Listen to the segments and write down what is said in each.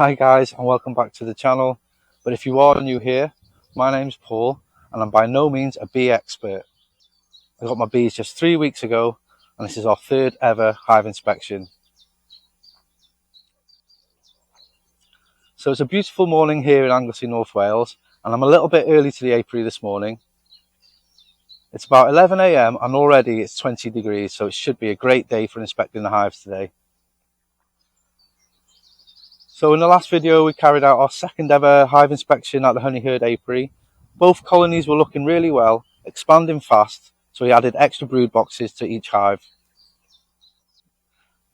Hi guys, and welcome back to the channel. But if you are new here, my name's Paul and I'm by no means a bee expert. I got my bees just 3 weeks ago and this is our third ever hive inspection. So it's a beautiful morning here in Anglesey, North Wales, and I'm a little bit early to the apiary this morning. It's about 11 AM and already it's 20 degrees, so it should be a great day for inspecting the hives today. So in the last video we carried out our second ever hive inspection at the Honeyherd apiary. Both colonies were looking really well, expanding fast, so we added extra brood boxes to each hive.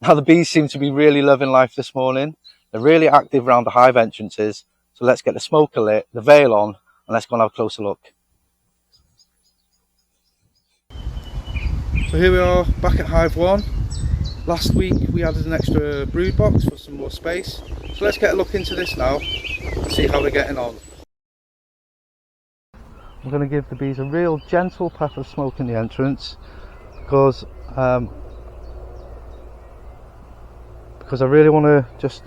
Now the bees seem to be really loving life this morning. They're really active around the hive entrances, so let's get the smoker lit, the veil on, and let's go and have a closer look. So here we are back at hive 1. Last week we added an extra brood box for some more space, so let's get a look into this now and see how they're getting on. I'm going to give the bees a real gentle puff of smoke in the entrance because I really want to just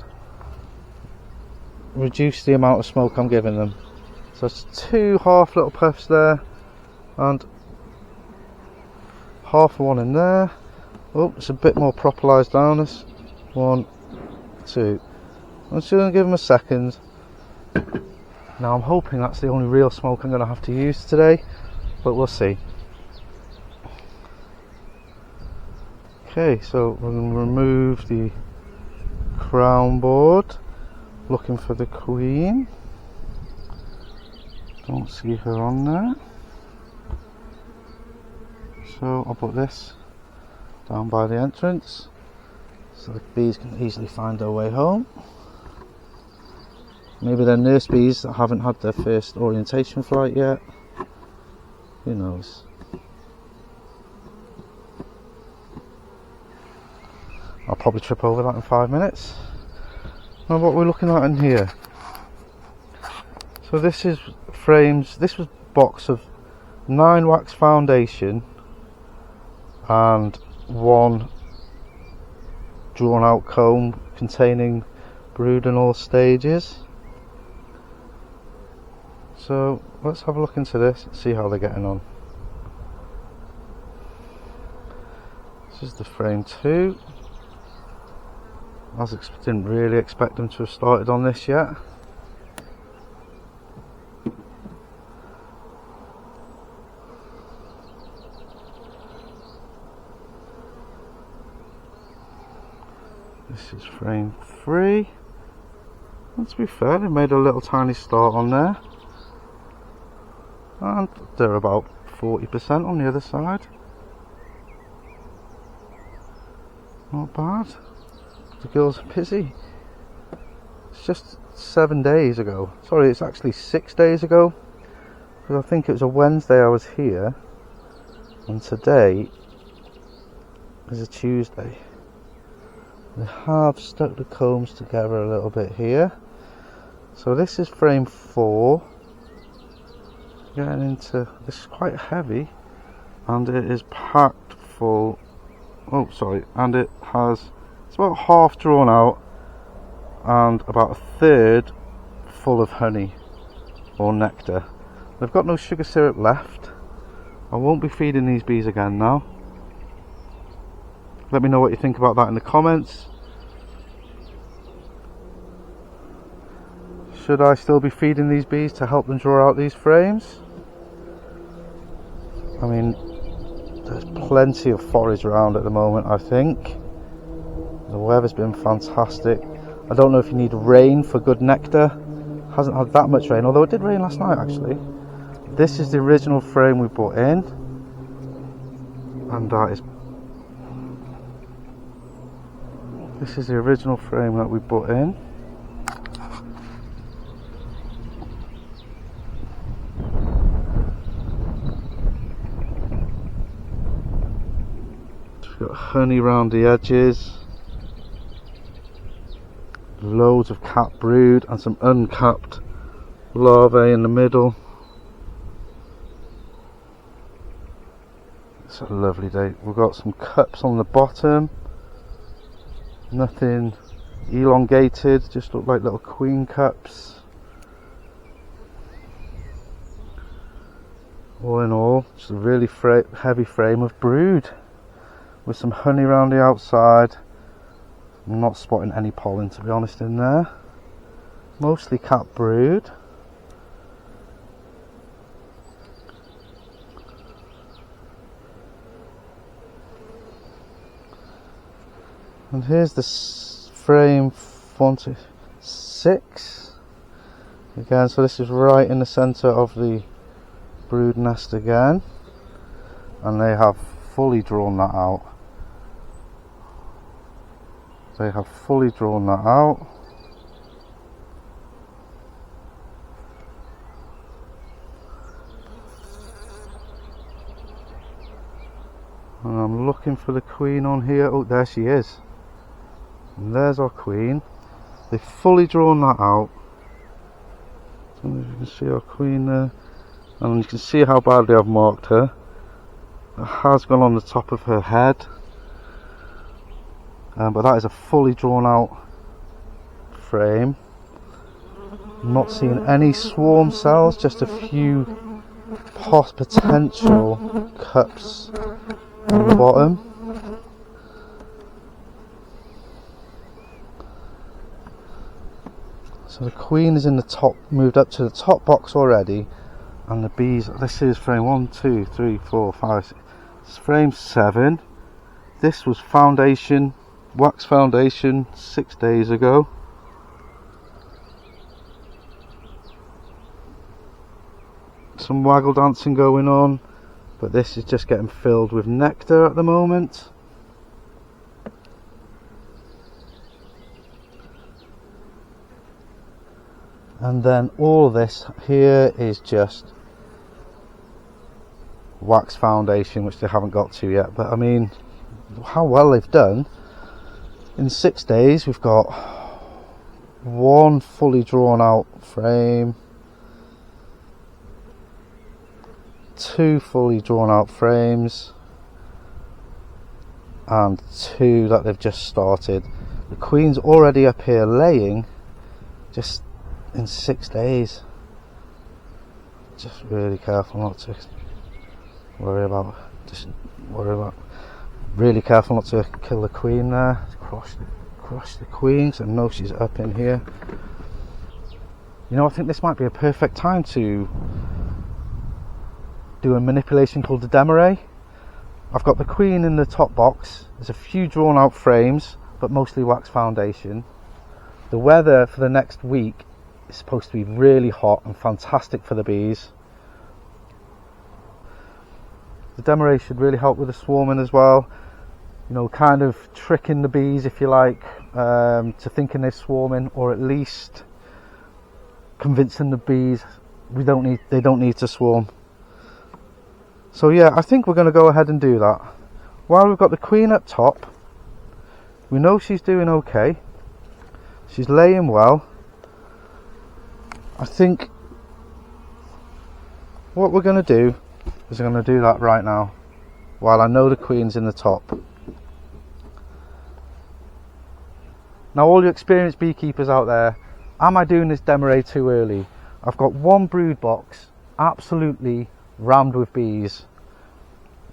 reduce the amount of smoke I'm giving them. So it's 2 half little puffs there and half one in there. Oh, it's a bit more properlised down this. 1, 2. I'm just going to give them a second. Now I'm hoping that's the only real smoke I'm going to have to use today, but we'll see. Okay, so we're going to remove the crown board, looking for the queen. Don't see her on there. So I'll put this down by the entrance so the bees can easily find their way home. Maybe they're nurse bees that haven't had their first orientation flight yet. Who knows? I'll probably trip over that in 5 minutes. Now what we're looking at in here. So this is frames, this was a box of 9 wax foundation and 1 drawn out comb containing brood in all stages. So let's have a look into this and see how they're getting on. This is the frame 2. I didn't really expect them to have started on this yet. This is frame 3. And to be fair, they made a little tiny start on there. And they're about 40% on the other side. Not bad. The girls are busy. It's just 7 days ago. Sorry, it's actually 6 days ago. Because I think it was a Wednesday I was here. And today is a Tuesday. They have stuck the combs together a little bit here. So this is frame 4. Getting into this is quite heavy, and it is packed full. Oh, sorry, and it's about half drawn out, and about 1/3 full of honey or nectar. They've got no sugar syrup left. I won't be feeding these bees again now. Let me know what you think about that in the comments. Should I still be feeding these bees to help them draw out these frames? I mean, there's plenty of forage around at the moment, I think. The weather's been fantastic. I don't know if you need rain for good nectar. Hasn't had that much rain, although it did rain last night actually. This is the original frame we brought in. And this is the original frame that we brought in. Got honey around the edges, loads of capped brood and some uncapped larvae in the middle. It's a lovely day. We've got some cups on the bottom, nothing elongated, just look like little queen cups. All in all, just a really heavy frame of brood with some honey around the outside. I'm not spotting any pollen, to be honest, in there. Mostly capped brood. And here's the frame 46 again, so this is right in the center of the brood nest again, and they have fully drawn that out. They have fully drawn that out. And I'm looking for the queen on here. Oh, there she is. And there's our queen. They've fully drawn that out. I don't know if you can see our queen there. And you can see how badly I've marked her. It has gone on the top of her head. But that is a fully drawn out frame. I'm not seeing any swarm cells, just a few potential cups on the bottom. So the queen is in the top, moved up to the top box already, and the bees, this is frame 1, 2, 3, 4, 5, 6. It's frame 7. This was foundation, wax foundation 6 days ago. Some waggle dancing going on, but this is just getting filled with nectar at the moment. And then all of this here is just wax foundation, which they haven't got to yet. But I mean, how well they've done. In 6 days we've got one fully drawn out frame, 2 fully drawn out frames, and 2 that they've just started. The queen's already up here laying just in 6 days. Just really careful not to worry about, really careful not to kill the queen there. Crush the queen, so I know she's up in here. You know, I think this might be a perfect time to do a manipulation called the Demaree. I've got the queen in the top box. There's a few drawn out frames, but mostly wax foundation. The weather for the next week is supposed to be really hot and fantastic for the bees. The Demaree should really help with the swarming as well. You know, kind of tricking the bees, if you like, to thinking they're swarming, or at least convincing the bees they don't need to swarm. So yeah, I think we're going to go ahead and do that. While we've got the queen up top, we know she's doing okay. She's laying well. I think what we're going to do is we're going to do that right now, while I know the queen's in the top. Now, all you experienced beekeepers out there, am I doing this Demaree too early? I've got one brood box absolutely rammed with bees,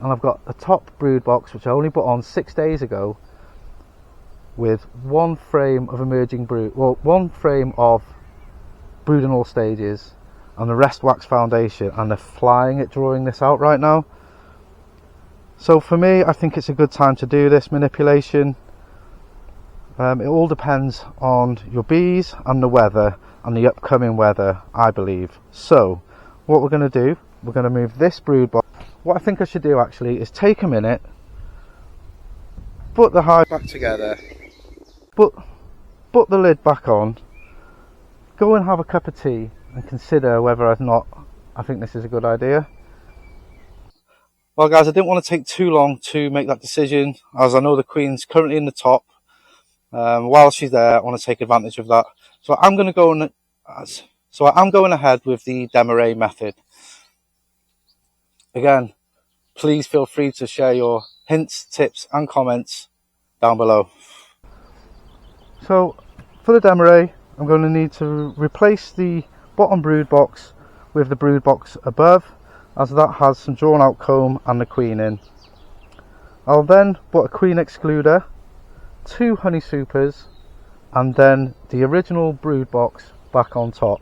and I've got a top brood box which I only put on 6 days ago with one frame of emerging brood, well, one frame of brood in all stages, and the rest wax foundation, and they're flying at drawing this out right now. So for me, I think it's a good time to do this manipulation. It all depends on your bees and the weather and the upcoming weather, I believe. So what we're going to do, we're going to move this brood box. What I think I should do actually is take a minute, put the hive back together, put the lid back on, go and have a cup of tea and consider whether or not I think this is a good idea. Well guys, I didn't want to take too long to make that decision, as I know the queen's currently in the top. While she's there, I want to take advantage of that. So I'm going ahead with the Demaree method. Again, please feel free to share your hints, tips and comments down below. So for the Demaree, I'm going to need to replace the bottom brood box with the brood box above, as that has some drawn out comb and the queen in. I'll then put a queen excluder, 2 honey supers, and then the original brood box back on top.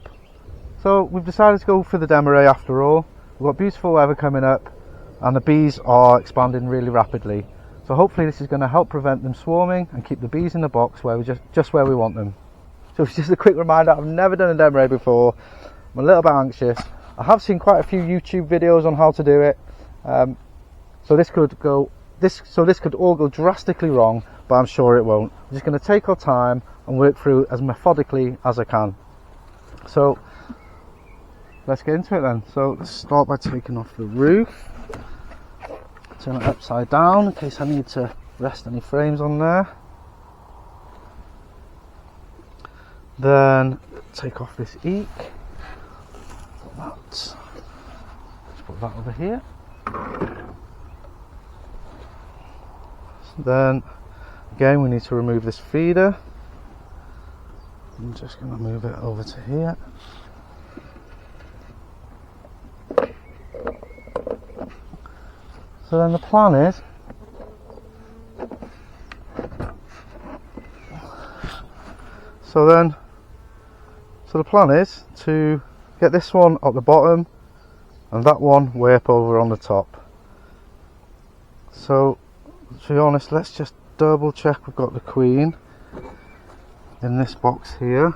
So we've decided to go for the Demaree after all. We've got beautiful weather coming up and the bees are expanding really rapidly. So hopefully this is going to help prevent them swarming and keep the bees in the box where we just where we want them. So it's just a quick reminder, I've never done a Demaree before. I'm a little bit anxious. I have seen quite a few YouTube videos on how to do it. So this could all go drastically wrong, but I'm sure it won't. I'm just going to take our time and work through as methodically as I can. So let's get into it then. So let's start by taking off the roof. Turn it upside down in case I need to rest any frames on there. Then take off this eek. Let's put that over here. Then again we need to remove this feeder. I'm just going to move it over to here. So then the plan is to get this one at the bottom and that one way up over on the top. So to be honest, let's just double check we've got the queen in this box here.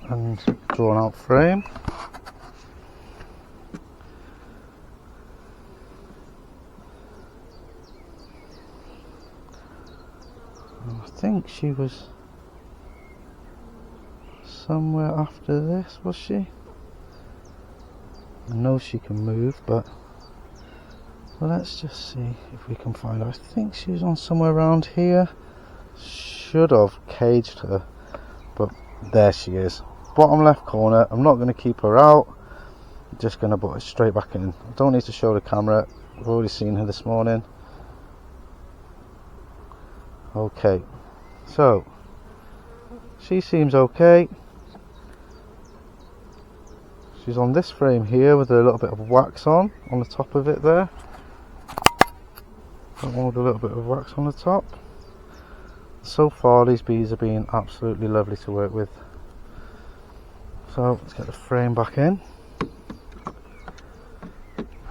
And drawn out frame. I think she was somewhere after this, was she? I know she can move, but well, let's just see if we can find her. I think she was on somewhere around here. Should have caged her, but there she is. Bottom left corner. I'm not going to keep her out. I'm just going to put her straight back in. I don't need to show the camera. We've already seen her this morning. Okay, so she seems okay. She's on this frame here with a little bit of wax on the top of it there. That one with a little bit of wax on the top. So far these bees have been absolutely lovely to work with. So let's get the frame back in.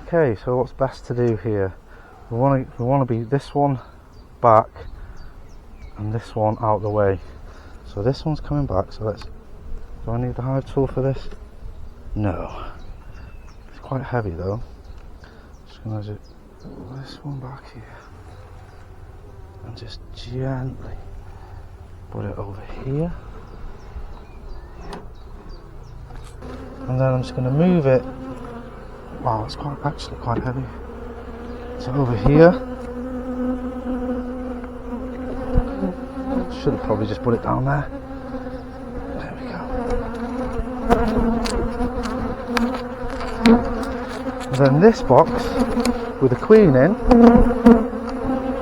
Okay, so what's best to do here? We want to be this one back and this one out the way. So this one's coming back, so let's, do I need the hive tool for this? No. It's quite heavy though. Just going to do this one back here and just gently put it over here. And then I'm just going to move it. Wow, it's actually quite heavy. So over here. Should have probably just put it down there. There we go. And then this box with the queen in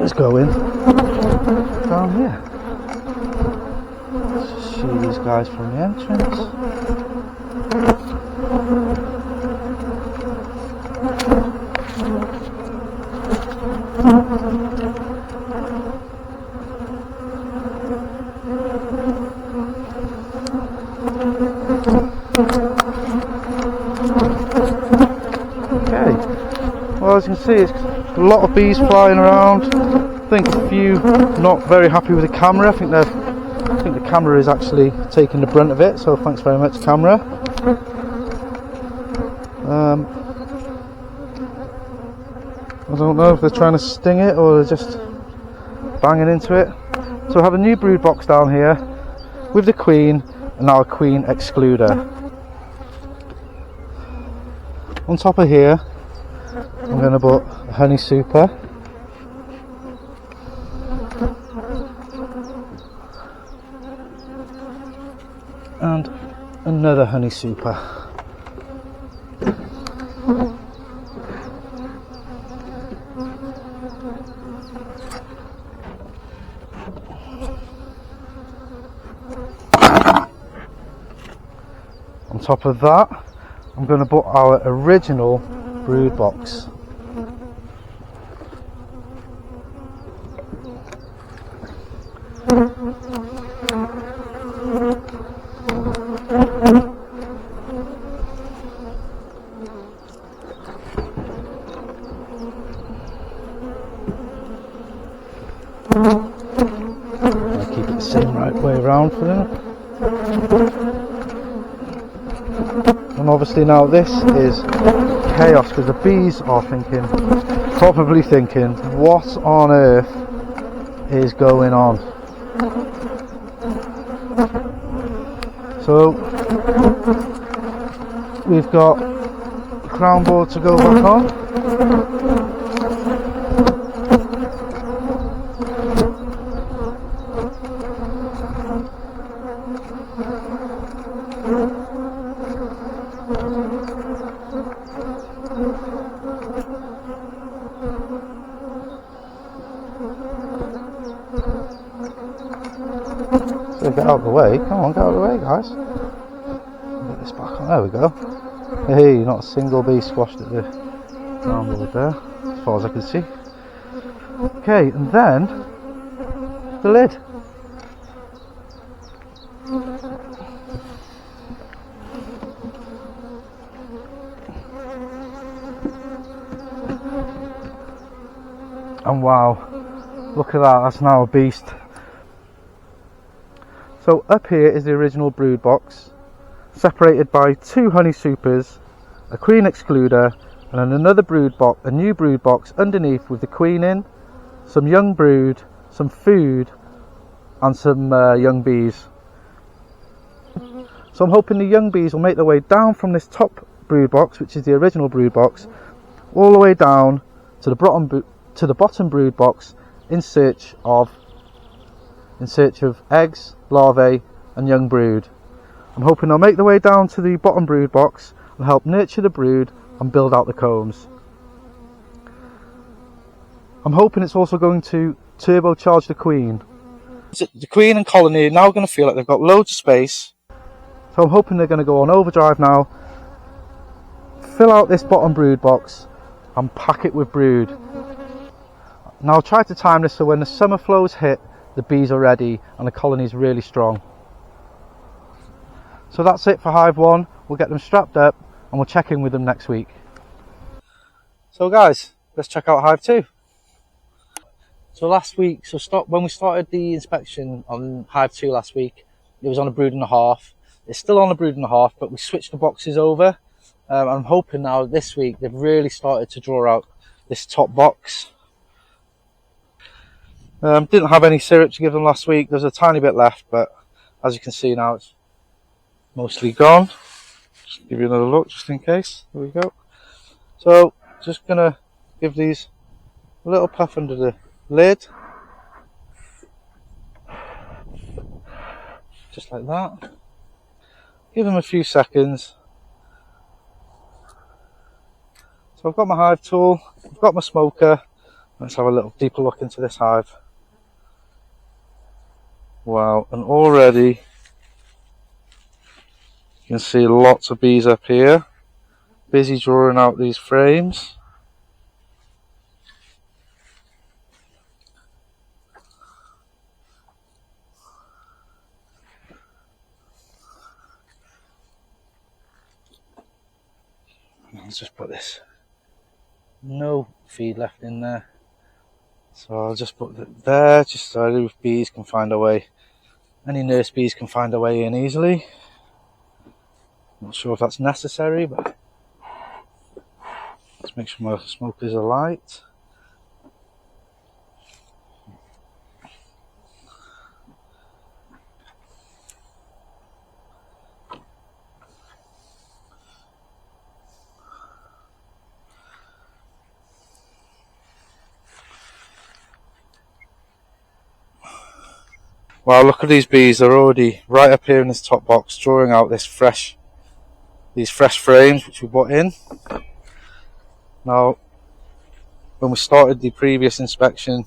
is going down here. Let's just show these guys from the entrance. Well, as you can see, it's a lot of bees flying around. I think a few not very happy with the camera. I think the camera is actually taking the brunt of it, so thanks very much, camera. I don't know if they're trying to sting it or they're just banging into it. So I have a new brood box down here with the queen and now a queen excluder. On top of here I'm going to put a honey super and another honey super. On top of that, I'm going to put our original brood box. I'll keep it the same right way around for them. And obviously now this is chaos because the bees are probably thinking, what on earth is going on? So we've got the crown board to go back on. So get out of the way. Come on, get out of the way, guys. Get this back on. There we go. Hey, not a single bee squashed at the ground board there, as far as I can see. Okay, and then the lid. And wow, look at that, that's now a beast. So up here is the original brood box, separated by 2 honey supers, a queen excluder, and then another brood box, a new brood box underneath with the queen in, some young brood, some food, and some young bees. So I'm hoping the young bees will make their way down from this top brood box, which is the original brood box, all the way down to the bottom brood box in search of eggs, larvae and young brood. I'm hoping they'll make their way down to the bottom brood box and help nurture the brood and build out the combs. I'm hoping it's also going to turbocharge the queen. The queen and colony are now going to feel like they've got loads of space, so I'm hoping they're going to go on overdrive now, fill out this bottom brood box and pack it with brood. Now I'll try to time this so when the summer flows hit, the bees are ready and the colony is really strong. So that's it for Hive 1. We'll get them strapped up and we'll check in with them next week. So guys, let's check out Hive 2. So last week, when we started the inspection on Hive 2 last week, it was on a brood and a half. It's still on a brood and a half, but we switched the boxes over. I'm hoping now this week they've really started to draw out this top box. Didn't have any syrup to give them last week. There's a tiny bit left, but as you can see now, it's mostly gone. Just give you another look, just in case. There we go. So, just gonna give these a little puff under the lid, just like that. Give them a few seconds. So I've got my hive tool, I've got my smoker. Let's have a little deeper look into this hive. Wow, and already you can see lots of bees up here, busy drawing out these frames. Let's just put this, no feed left in there, so I'll just put it there just so the bees can find a way, any nurse bees can find a way in easily. Not sure if that's necessary, but let's make sure my smokers are light. Wow, look at these bees, they're already right up here in this top box drawing out these fresh frames which we put in. Now, when we started the previous inspection,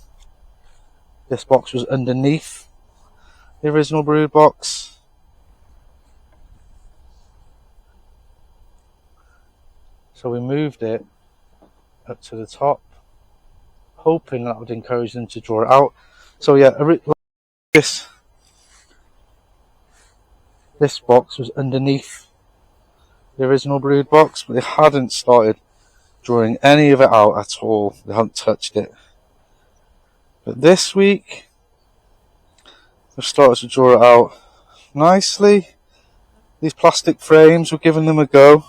this box was underneath the original brood box. So we moved it up to the top, hoping that would encourage them to draw it out. So yeah, this box was underneath the original brood box, but they hadn't started drawing any of it out at all. They hadn't touched it. But this week, they've started to draw it out nicely. These plastic frames, we're giving them a go.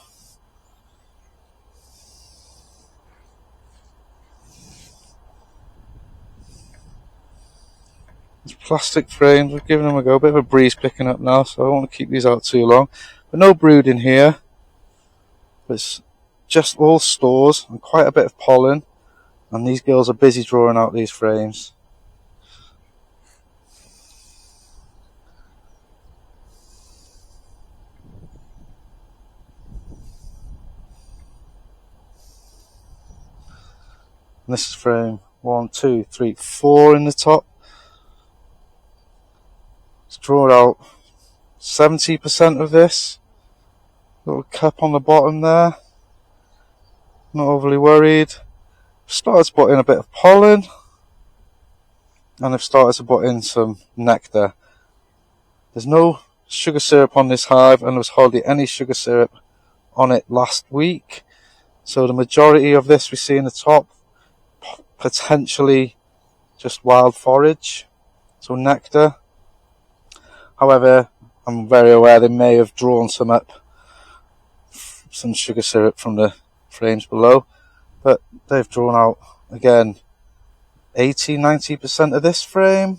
These plastic frames, we're giving them a go. A bit of a breeze picking up now, so I don't want to keep these out too long. But no brood in here. It's just all stores and quite a bit of pollen. And these girls are busy drawing out these frames. And this is frame 1, 2, 3, 4 in the top. Let's draw out 70% of this. Little cup on the bottom there. Not overly worried. Started to put in a bit of pollen. And I've started to put in some nectar. There's no sugar syrup on this hive, and there was hardly any sugar syrup on it last week. So the majority of this we see in the top, potentially just wild forage, so nectar. However, I'm very aware they may have drawn some sugar syrup from the frames below, but they've drawn out again 80-90% of this frame.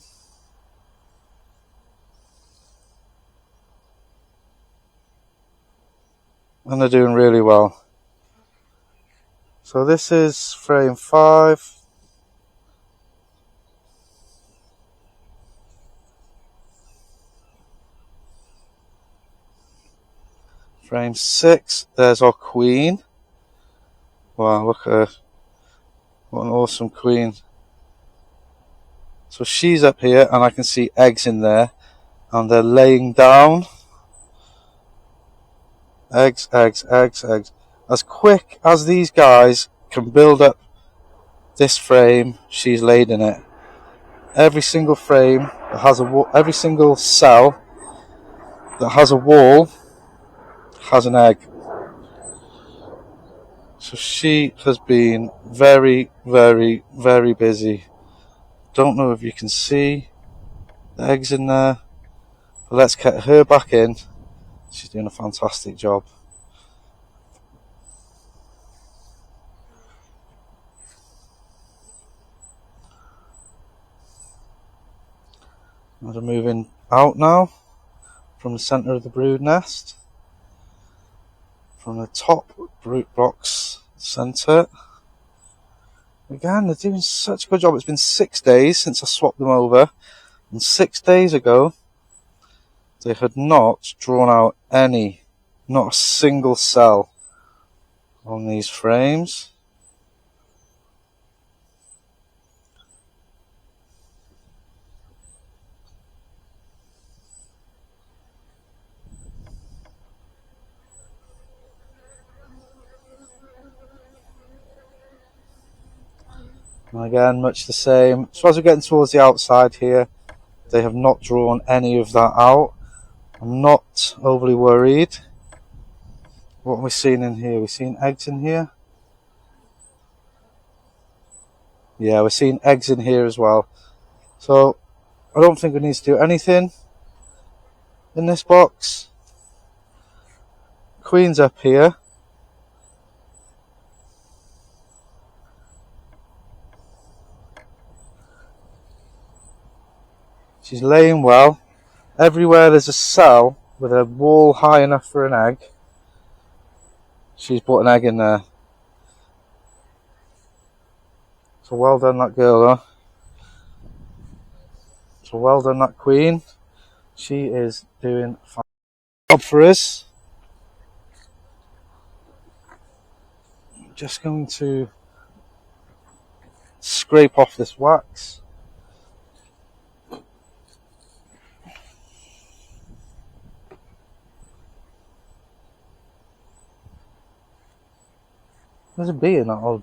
And they're doing really well. So this is frame 5. Frame 6, there's our queen. Wow, look at her. What an awesome queen. So she's up here, and I can see eggs in there, and they're laying down. Eggs, eggs, eggs, eggs. As quick as these guys can build up this frame, she's laid in it. Every single frame that has every single cell that has a wall has an egg. So she has been very, very, very busy. Don't know if you can see the eggs in there, but let's get her back in. She's doing a fantastic job. I'm moving out now from the centre of the brood nest, from the top brood box centre. Again, they're doing such a good job. It's been 6 days since I swapped them over, and 6 days ago they had not drawn out not a single cell on these frames. And again, much the same. So as we're getting towards the outside here, they have not drawn any of that out. I'm not overly worried. What are we seeing in here? We're seeing eggs in here. Yeah, we're seeing eggs in here as well. So I don't think we need to do anything in this box. Queen's up here. She's laying well. Everywhere there's a cell with a wall high enough for an egg, she's put an egg in there. So well done that girl, huh? So well done that queen. She is doing a fine job for us. I'm just going to scrape off this wax. There's a bee in that old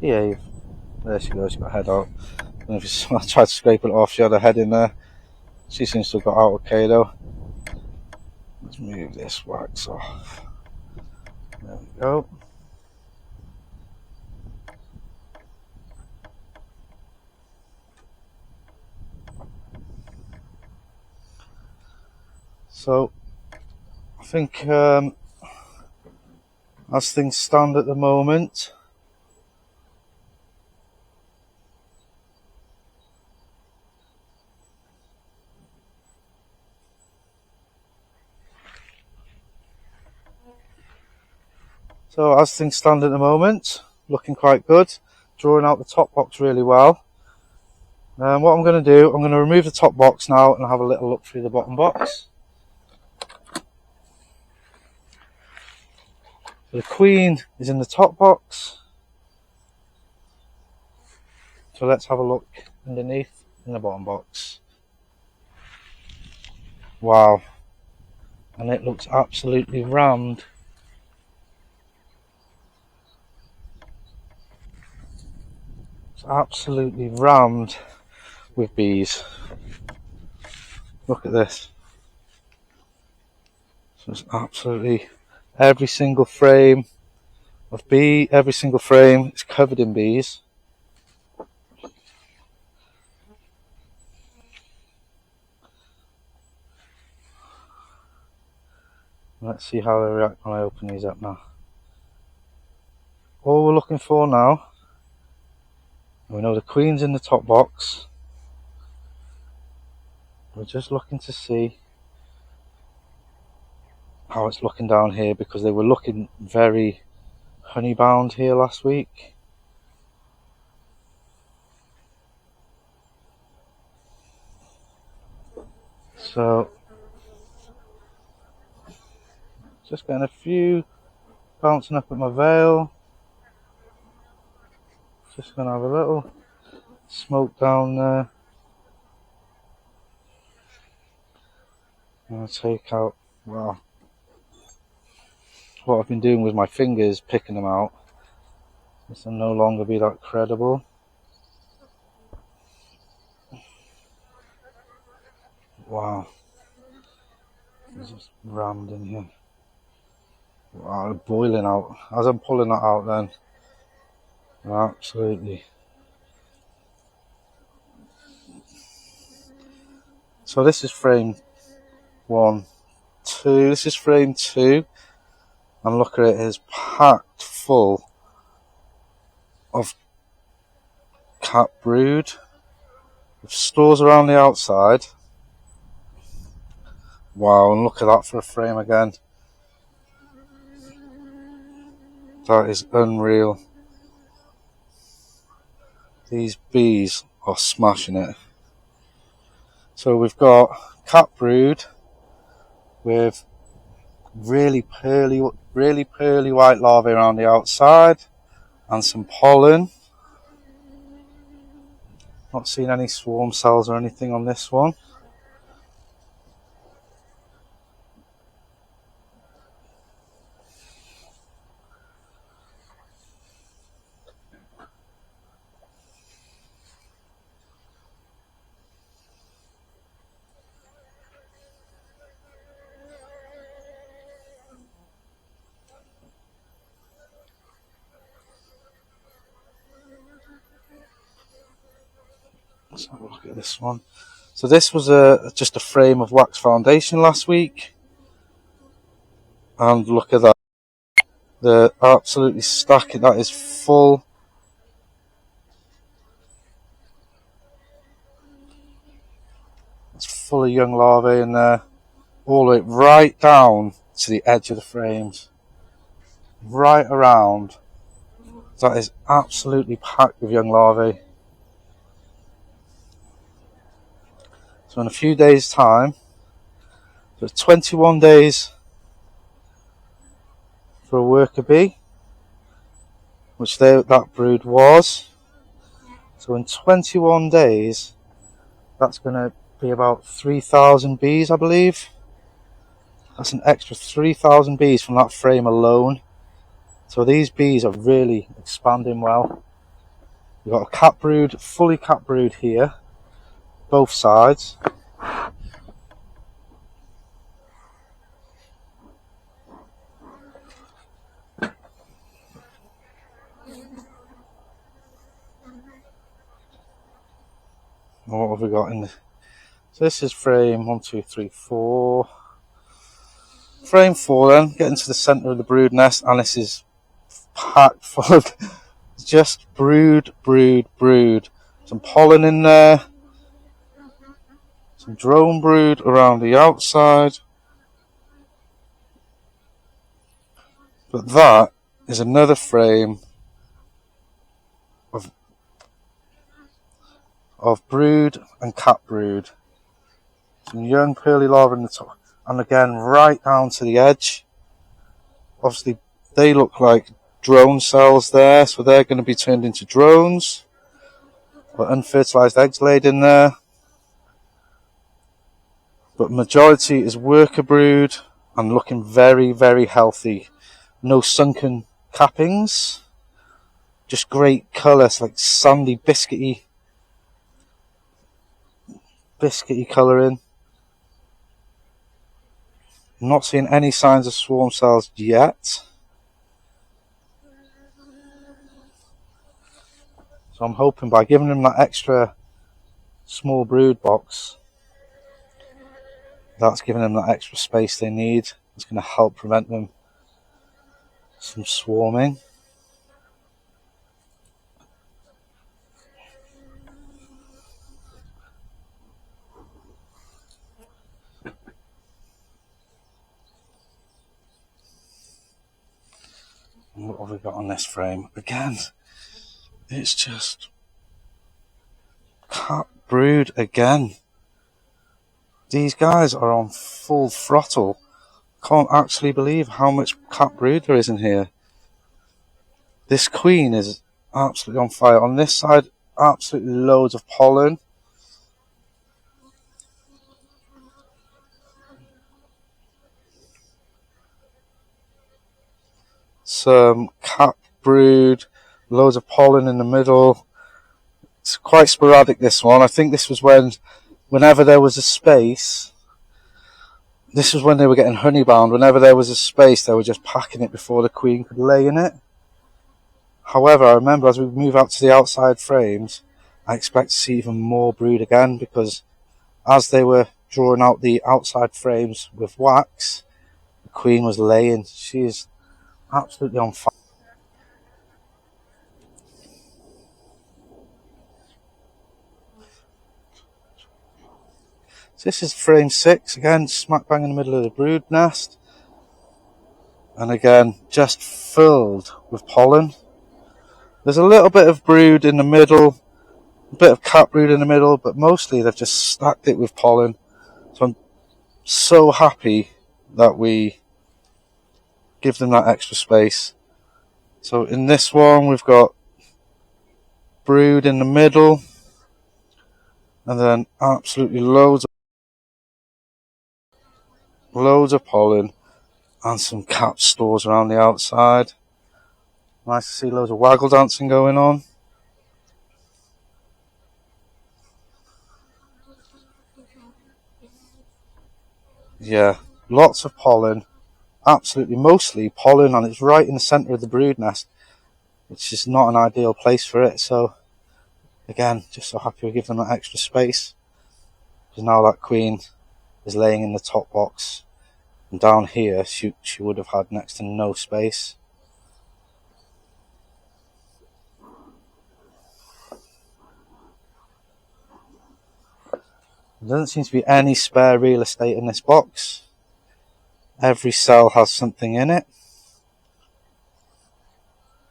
Behave. There she goes, she's got her head out. I don't know if I tried to scrape it off, she had her head in there. She seems to have got out okay though. Let's move this wax off. There we go. So, I think as things stand at the moment, looking quite good. Drawing out the top box really well. What I'm going to do, I'm going to remove the top box now and have a little look through the bottom box. So the queen is in the top box. So let's have a look underneath in the bottom box. Wow. And it looks absolutely rammed. It's absolutely rammed with bees. Look at this. So it's absolutely every single frame of bee, every single frame is covered in bees. Let's see how they react when I open these up now. All we're looking for now, we know the queen's in the top box. We're just looking to see how it's looking down here, because they were looking very honey bound here last week. So just getting a few bouncing up at my veil. Just gonna have a little smoke down there. I'm gonna take out, well, what I've been doing with my fingers, picking them out. This will no longer be that credible. Wow. It's just rammed in here. Wow, boiling out. As I'm pulling that out then, absolutely. So this is frame 1, 2. This is frame 2. And look at it, it is packed full of cat brood. With stores around the outside. Wow, and look at that for a frame again. That is unreal. These bees are smashing it. So we've got cat brood with really pearly white larvae around the outside and some pollen. Not seeing any swarm cells or anything on this one. Let's have a look at this one. So this was just a frame of wax foundation last week. And look at that. They're absolutely stacking. That is full. It's full of young larvae in there. All the way right down to the edge of the frames. Right around. That is absolutely packed with young larvae. So in a few days' time, so it's 21 days for a worker bee, which that brood was. So in 21 days, that's going to be about 3,000 bees, I believe. That's an extra 3,000 bees from that frame alone. So these bees are really expanding well. We've got a cap brood, fully cap brood here, both sides. What have we got in the... So this is frame 1, 2, 3, 4. Frame 4 then, getting to the centre of the brood nest, and this is packed full of just brood. Some pollen in there, some drone brood around the outside. But that is another frame of brood and cap brood. Some young pearly larvae in the top, and again right down to the edge. Obviously they look like drone cells there, so they're going to be turned into drones. But unfertilized eggs laid in there. But majority is worker brood and looking very, very healthy. No sunken cappings. Just great colours, like sandy, biscuity colouring. Not seeing any signs of swarm cells yet. So I'm hoping by giving them that extra small brood box, that's giving them that extra space they need. It's going to help prevent them from swarming. What have we got on this frame? Again, it's just cap brood again. These guys are on full throttle. Can't actually believe how much cap brood there is in here. This queen is absolutely on fire. On this side, absolutely loads of pollen. Some cap brood, loads of pollen in the middle. It's quite sporadic, this one. I think this was whenever there was a space, this was when they were getting honey bound. Whenever there was a space, they were just packing it before the queen could lay in it. However, I remember as we move out to the outside frames, I expect to see even more brood again, because as they were drawing out the outside frames with wax, the queen was laying. She is absolutely on fire. So this is frame 6, again smack bang in the middle of the brood nest, and again just filled with pollen. There's a little bit of brood in the middle, a bit of cap brood in the middle, but mostly they've just stacked it with pollen. So I'm so happy that we give them that extra space. So in this one we've got brood in the middle, and then absolutely loads of pollen and some cap stores around the outside. Nice to see loads of waggle dancing going on. Yeah, lots of pollen, absolutely mostly pollen, and it's right in the centre of the brood nest, which is not an ideal place for it. So again, just so happy we give them that extra space, because now that queen is laying in the top box, and down here she would have had next to no space. There doesn't seem to be any spare real estate in this box. Every cell has something in it.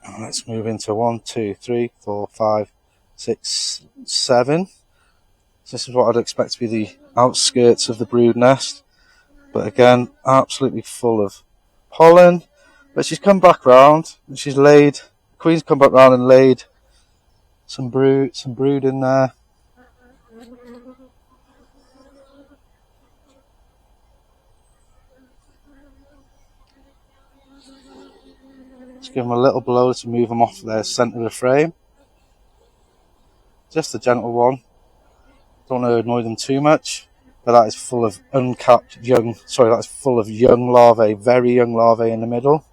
And let's move into 1, 2, 3, 4, 5, 6, 7. So this is what I'd expect to be the outskirts of the brood nest. But again, absolutely full of pollen. But she's come back round and she's laid, the queen's come back round and laid some brood in there. Just give them a little blow to move them off their centre of the frame. Just a gentle one. Don't want to annoy them too much. But that is full of uncapped young, sorry, that's full of young larvae, very young larvae in the middle.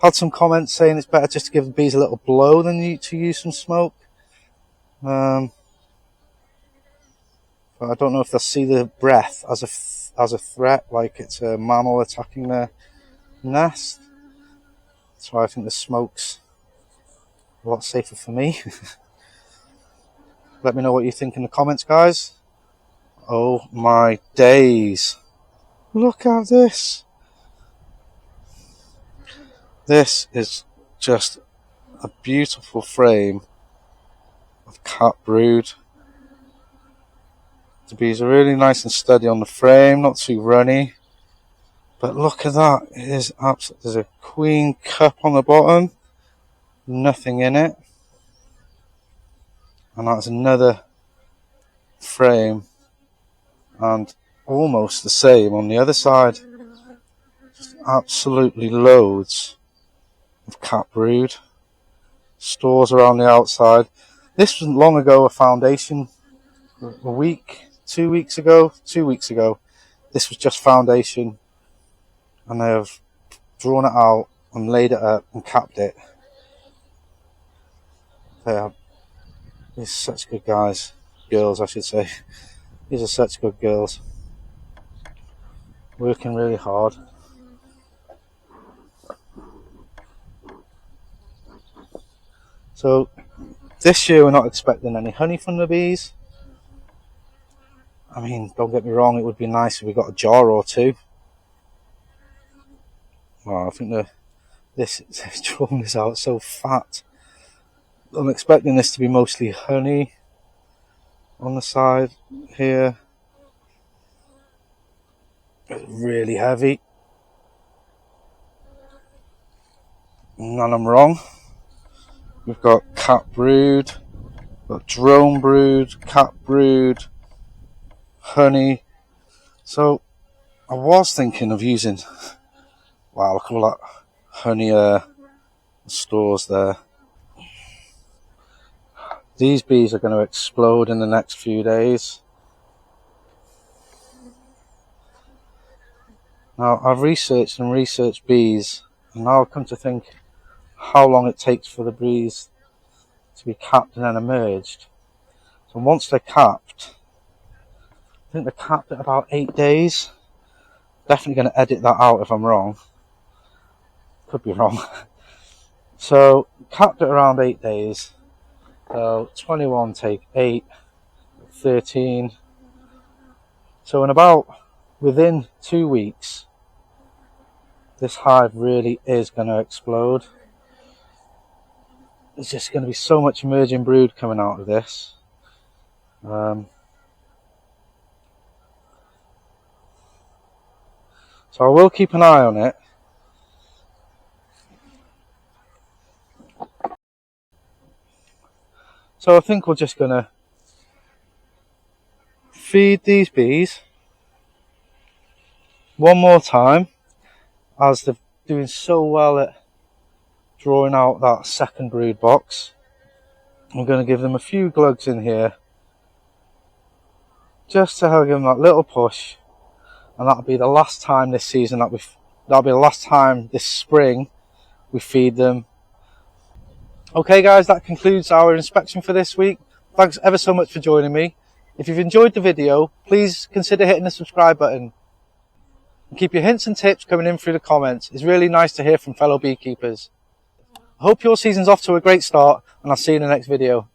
Had some comments saying it's better just to give the bees a little blow than to use some smoke. But I don't know if they'll see the breath as a threat, like it's a mammal attacking their nest. That's why I think the smoke's a lot safer for me. Let me know what you think in the comments, guys. Oh my days. Look at this. This is just a beautiful frame of cat brood. The bees are really nice and steady on the frame, not too runny. But look at that. It is absolutely, there's a queen cup on the bottom. Nothing in it. And that's another frame. And almost the same on the other side. Just absolutely loads of cat brood. Stores around the outside. This was long ago a foundation. A week, 2 weeks ago, 2 weeks ago. This was just foundation. And they have drawn it out and laid it up and capped it. These are such good guys. Girls, I should say. These are such good girls. Working really hard. So, this year we're not expecting any honey from the bees. I mean, don't get me wrong, it would be nice if we got a jar or two. Well, I think this drawing this out so fat. I'm expecting this to be mostly honey on the side here. It's really heavy. And I'm wrong. We've got cat brood, we've got drone brood, cat brood, honey. So I was thinking of using, wow, look at all that honey stores there. These bees are going to explode in the next few days. Now I've researched and researched bees, and now I've come to think how long it takes for the bees to be capped and then emerged. So once they're capped, I think they're capped at about 8 days. Definitely going to edit that out if I'm wrong. Could be wrong. So capped at around 8 days. So 21 take 8, 13. So in about within 2 weeks, this hive really is going to explode. There's just going to be so much emerging brood coming out of this. So I will keep an eye on it. So I think we're just going to feed these bees one more time, as they're doing so well at drawing out that second brood box. I'm going to give them a few glugs in here just to help give them that little push, and that'll be the last time this season that'll be the last time this spring we feed them. Okay guys, that concludes our inspection for this week. Thanks ever so much for joining me. If you've enjoyed the video, please consider hitting the subscribe button and keep your hints and tips coming in through the comments. It's really nice to hear from fellow beekeepers. I hope your season's off to a great start, and I'll see you in the next video.